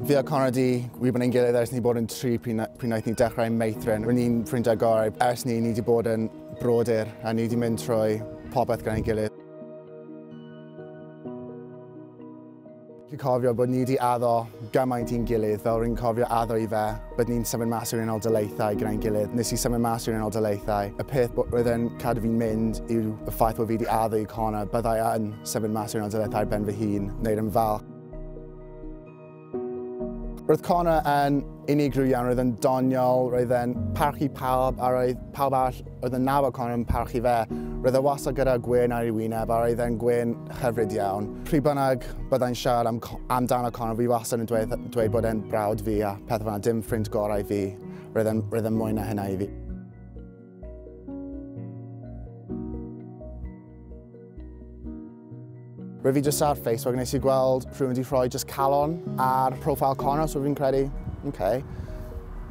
Fi a Conor di wedi bod yn gilydd ers ni bod yn tri pryd wnaeth ni dechrau meithrin. Rwy'n ni'n ffrindiau gorau. Ers ni wedi bod yn brodyr a ni wedi mynd trwy popeth gyda'n gilydd. Fi'n cofio bod ni wedi addo gymaint i'n gilydd, fel rwy'n cofio addo i fe, bod ni'n symud mas o'r unol daleithau gyda'n gilydd. Nes i symud mas o'r unol daleithau. Y peth roedd yn cadw fi'n mynd yw y ffaith bod fi wedi addo i Conor, byddai yn symud mas o'r unol daleithau ben fy hun, wneud yn falch. Roedd Conor yn unigryw iawn, roedd yn doniol, roedd yn parchu pawb, a roedd pawb arall oedd yn nabod Conor yn parchu fe. Roedd e wastad gyda gwên ar ei wyneb, a roedd e'n gwên hyfryd iawn. Pryd bynnag byddai'n siarad amdano Conor, fi wastad yn dweud bod e'n brawd fi a pethau fan'na, dim ffrind gorau fi. Roedd e'n mwy na hynna i fi. Roedd fi jyst ar Facebook, nes i gweld rhywun wedi rhoi jyst calon ar profile Conor, so fi'n credu, okay.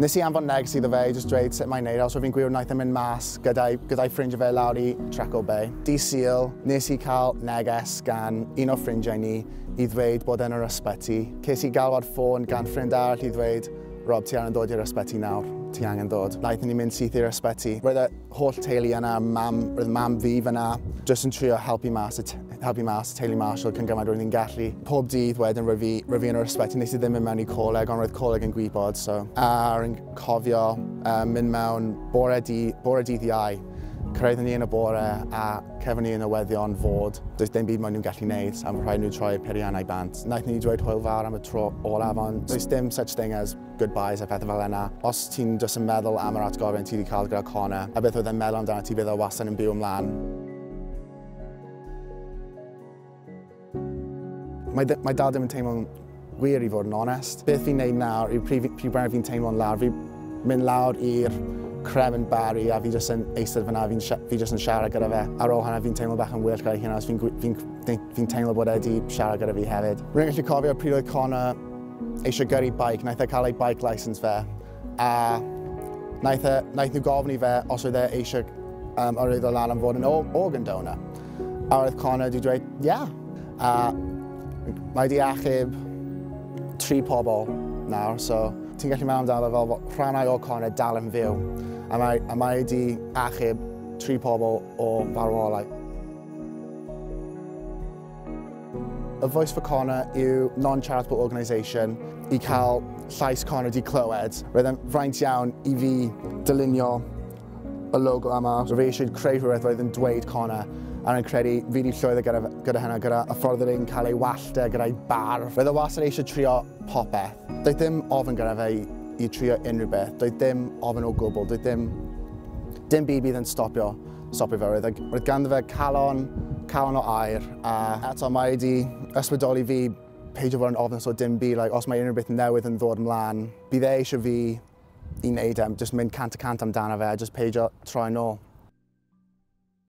Nes i anfon neges iddo fe, jyst dweud sut mae'n neud, so fi'n gwybod wnaeth e'n mynd mas gyda'i ffrindiau fe lawr i Treco Bay. Dydd Sul, nes i cael neges gan un o ffrindiau ni i ddweud bod e'n yr ysbyty. Ces i galwad ffôn gan ffrind arall i ddweud, Rob, ti angen dod i'r ysbyty nawr, ti angen dod. Naethon ni mynd syth i'r ysbyty. Roedd y holl teulu yna, roedd mam fi fyna, jyst yn trio helpu mas y teulu Marshall cyn gymaint roedd ni'n gallu. Pob dydd wedyn roedd fi yn yr ysbyty, nes i ddim mynd mewn i coleg, ond roedd coleg yn gwybod. A rwy'n cofio mynd mewn bore dydd Iau. Cyrraeddon ni yn y bore a cefon ni yn newyddion fod does dim byd maen nhw'n gallu gwneud am rhaid nhw troi peiriannau bant. Naethon ni dweud hwyl fawr am y tro olaf, ond does dim such thing as goodbyes a pethau fel yna. Os ti'n jyst yn meddwl am yr atgofion ti wedi cael gyda Conor, a beth oedd e'n meddwl amdano ti, bydd o wastad yn byw ymlaen. Mae dal ddim yn teimlo'n wir i fod yn onest. Beth fi'n neud nawr yw pryd fi'n teimlo'n lawr. Fi'n mynd lawr i'r Crefn Barry a fi jyst yn eistedd fyna, fi jyst yn siarad gyda fe. Ar ôl hynna fi'n teimlo bach yn wyllt gyda hynna, fi'n teimlo bod e wedi siarad gyda fi hefyd. Rwy'n gallu cofio pryd oedd Conor eisiau gyrru bike, naeth e cael ei bike licence fe. A naeth nhw gofyn i fe os oedd e eisiau arwyddo lan am fod yn organ donor. A roedd Conor wedi dweud, yeah. A mae wedi achub 3 pobl nawr, so ti'n gallu meddwl amdano fel rhannau o Conor dal yn fyw. A mae wedi achub 3 pobl o farwolaeth. Y Voice for Conor yw non-charitable organisation i cael llais Conor wedi clywed. Roedd e'n fraint iawn i fi dylunio y logo yma. So fi eisiau creu rhywbeth roedd yn dweud Conor. A rwy'n credu fi wedi llwyddo gyda hynna, gyda y ffordd oedd e'n cael ei wallta, gyda'i barf. Roedd e wastad eisiau trio popeth. Doedd dim ofyn gyda fe i trio unrhyw beth. Doedd dim ofyn o gwbl. Doedd dim byd bydd yn stopio fe. Roedd ganddo fe calon o air. A eto mae wedi ysbrydoli fi peidio fod yn ofyn so dim byd. Os mae unrhyw beth newydd yn ddod ymlaen, bydd e eisiau fi i wneud jyst mynd cant y cant amdano fe, jyst peidio troi nôl.